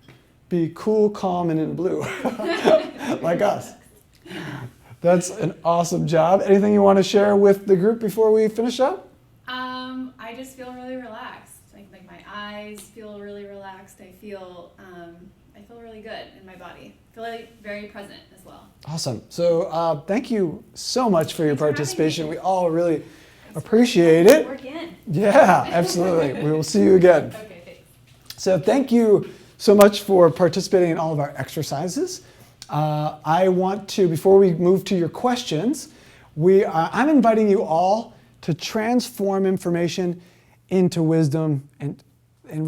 be cool, calm, and in blue, like us. That's an awesome job. Anything you want to share with the group before we finish up? I just feel really relaxed. Like my eyes feel really relaxed. I feel really good in my body. I feel like very present as well. Awesome. So thank you so much for your participation. We all really appreciate it. Work in. Yeah, absolutely. We will see you again. Okay, thanks. So thank you so much for participating in all of our exercises. I want to, before we move to your questions, I'm inviting you all to transform information into wisdom and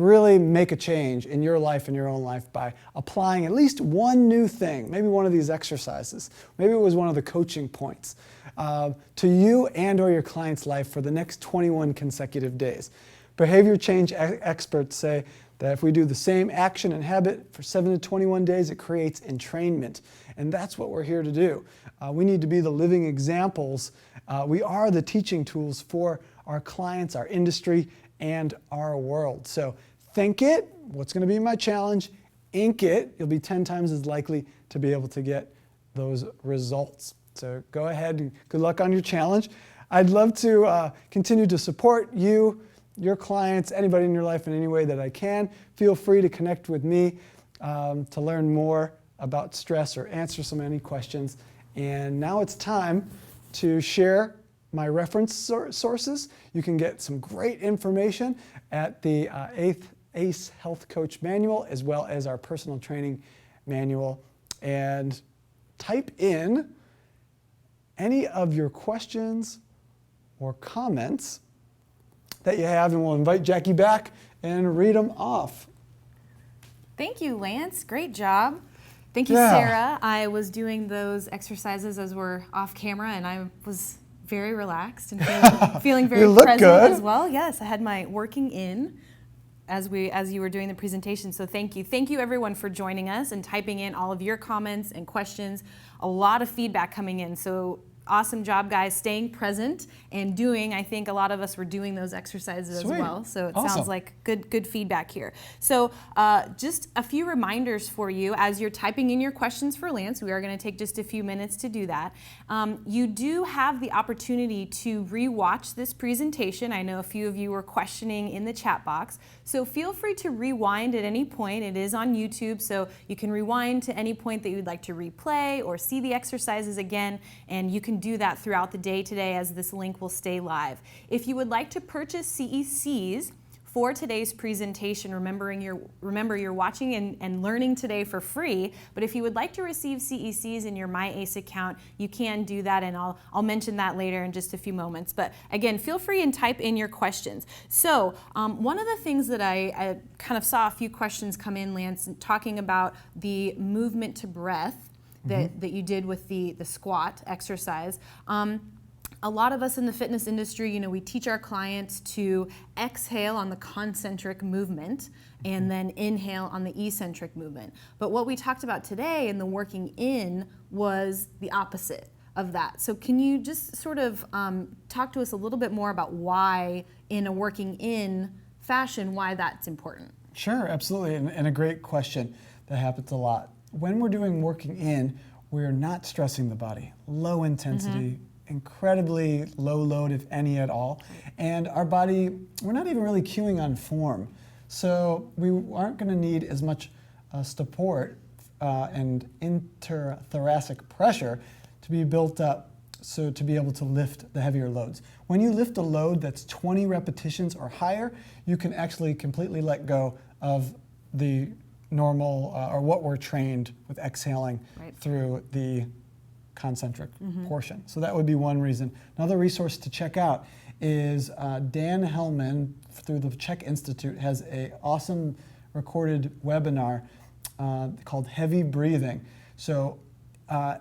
really make a change in your life and your own life by applying at least one new thing, maybe one of these exercises. Maybe it was one of the coaching points to you and or your client's life for the next 21 consecutive days. Behavior change experts say that if we do the same action and habit for 7 to 21 days, it creates entrainment. And that's what we're here to do. We need to be the living examples. We are the teaching tools for our clients, our industry, and our world. So think it. What's going to be my challenge? Ink it. You'll be 10 times as likely to be able to get those results. So go ahead and good luck on your challenge. I'd love to continue to support you, your clients, anybody in your life in any way that I can. Feel free to connect with me to learn more about stress or answer any questions. And now it's time to share my reference sources. You can get some great information at the ACE Health Coach Manual as well as our personal training manual. And type in any of your questions or comments that you have, and we'll invite Jackie back and read them off. Thank you, Lance. Great job. Thank you, Yeah. Sarah. I was doing those exercises as we're off camera, and I was very relaxed and feeling very You look present good. as well. Yes, I had my working in as you were doing the presentation. So thank you. Thank you, everyone, for joining us and typing in all of your comments and questions. A lot of feedback coming in. So awesome job, guys, staying present and doing. I think a lot of us were doing those exercises Sweet. as well. So it Awesome. sounds like good feedback here. So just a few reminders for you as you're typing in your questions for Lance. We are going to take just a few minutes to do that. You do have the opportunity to rewatch this presentation. I know a few of you were questioning in the chat box. So feel free to rewind at any point. It is on YouTube, so you can rewind to any point that you'd like to replay or see the exercises again, and you can do that throughout the day today as this link will stay live. If you would like to purchase CECs for today's presentation, remember you're watching and learning today for free, but if you would like to receive CECs in your MyAce account, you can do that, and I'll mention that later in just a few moments. But again, feel free and type in your questions. So one of the things that I kind of saw a few questions come in, Lance, talking about the movement to breath that you did with the squat exercise. A lot of us in the fitness industry, we teach our clients to exhale on the concentric movement and then inhale on the eccentric movement. But what we talked about today in the working in was the opposite of that. So can you just sort of talk to us a little bit more about why, in a working in fashion, why that's important? Sure, absolutely, and a great question that happens a lot. When we're doing working in, we're not stressing the body. Low intensity, incredibly low load, if any at all. And our body, we're not even really cueing on form. So we aren't going to need as much support and interthoracic pressure to be built up so to be able to lift the heavier loads. When you lift a load that's 20 repetitions or higher, you can actually completely let go of the normal or what we're trained with exhaling through the concentric portion. So that would be one reason. Another resource to check out is Dan Hellman through the Czech Institute has an awesome recorded webinar called Heavy Breathing. So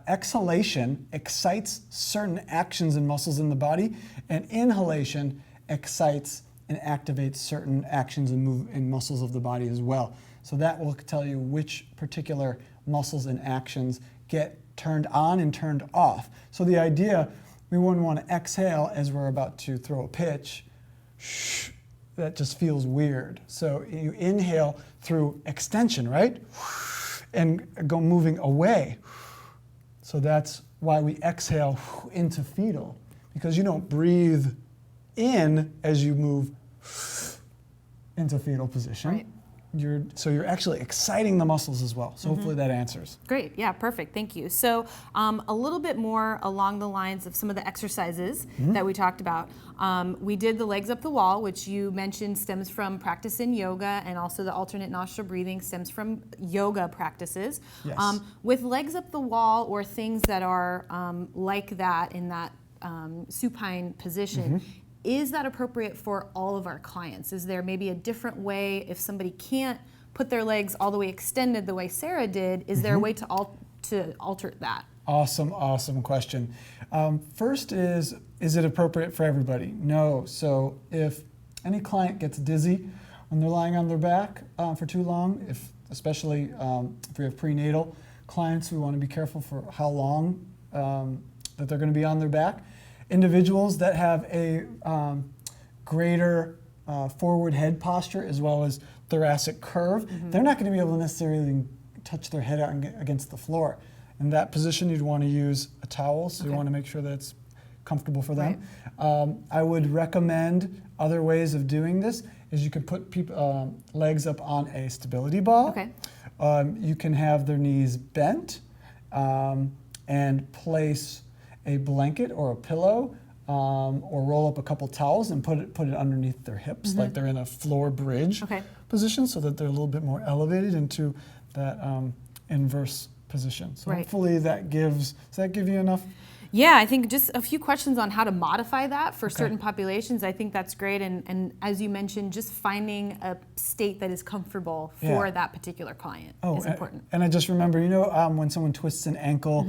exhalation excites certain actions and muscles in the body, and inhalation excites and activates certain actions and muscles of the body as well. So that will tell you which particular muscles and actions get turned on and turned off. So the idea, we wouldn't want to exhale as we're about to throw a pitch, that just feels weird. So you inhale through extension, right? And go moving away. So that's why we exhale into fetal, because you don't breathe in as you move into fetal position. Right. So you're actually exciting the muscles as well. So hopefully that answers. Great, yeah, perfect, thank you. So a little bit more along the lines of some of the exercises that we talked about. We did the legs up the wall, which you mentioned stems from practice in yoga, and also the alternate nostril breathing stems from yoga practices. Yes. With legs up the wall or things that are like that in that supine position, is that appropriate for all of our clients? Is there maybe a different way if somebody can't put their legs all the way extended the way Sarah did? Is there a way to alter that? Awesome question. First is it appropriate for everybody? No. So if any client gets dizzy when they're lying on their back for too long, especially if we have prenatal clients, we want to be careful for how long that they're going to be on their back. Individuals that have a greater forward head posture as well as thoracic curve, they're not going to be able to necessarily touch their head out against the floor. In that position, you'd want to use a towel, so you want to make sure that it's comfortable for them. Right. I would recommend other ways of doing this is you could put legs up on a stability ball. Okay. You can have their knees bent and place a blanket or a pillow or roll up a couple towels and put it underneath their hips like they're in a floor bridge position, so that they're a little bit more elevated into that inverse position. So hopefully does that give you enough? Yeah, I think just a few questions on how to modify that for certain populations. I think that's great. And as you mentioned, just finding a state that is comfortable for that particular client is important. And I just remember, when someone twists an ankle,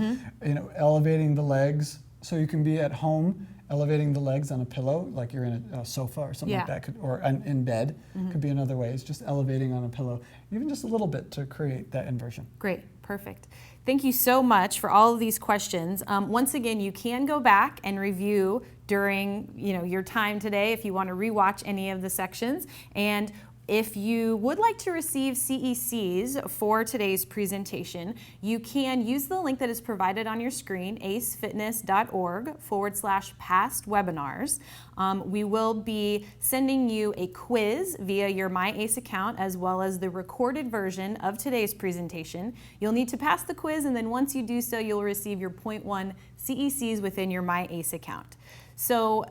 elevating the legs. So you can be at home elevating the legs on a pillow, like you're in a sofa or something like that, or in bed. Could be another way. It's just elevating on a pillow, even just a little bit to create that inversion. Great, perfect. Thank you so much for all of these questions. Once again, you can go back and review during your time today if you want to rewatch any of the sections. And if you would like to receive CECs for today's presentation, you can use the link that is provided on your screen, acefitness.org/past webinars. We will be sending you a quiz via your MyAce account as well as the recorded version of today's presentation. You'll need to pass the quiz, and then once you do so, you'll receive your 0.1 CECs within your MyAce account. So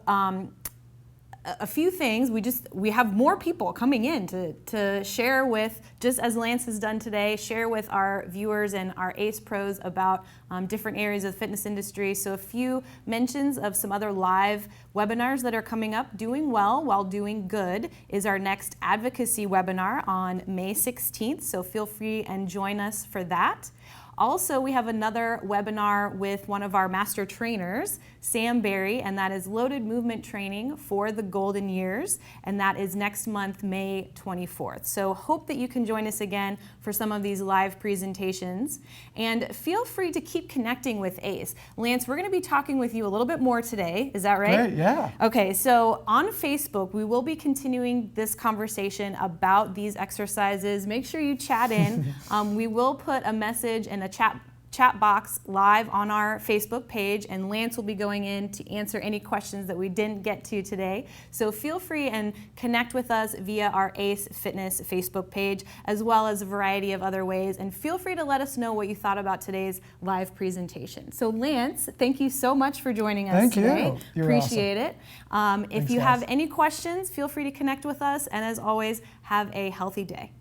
a few things, we have more people coming in to share with, just as Lance has done today, share with our viewers and our ACE pros about different areas of the fitness industry. So a few mentions of some other live webinars that are coming up. Doing Well While Doing Good is our next advocacy webinar on May 16th, so feel free and join us for that. Also, we have another webinar with one of our master trainers, Sam Berry, and that is Loaded Movement Training for the Golden Years, and that is next month, May 24th. So hope that you can join us again for some of these live presentations. And feel free to keep connecting with ACE. Lance, we're going to be talking with you a little bit more today. Is that right? Great, yeah. Okay, so on Facebook, we will be continuing this conversation about these exercises. Make sure you chat in. We will put a message and a chat box live on our Facebook page, and Lance will be going in to answer any questions that we didn't get to today. So feel free and connect with us via our ACE Fitness Facebook page, as well as a variety of other ways, and feel free to let us know what you thought about today's live presentation. So Lance, thank you so much for joining us today. You're Appreciate it. If Thanks, you guys. have any questions, feel free to connect with us, and as always, have a healthy day.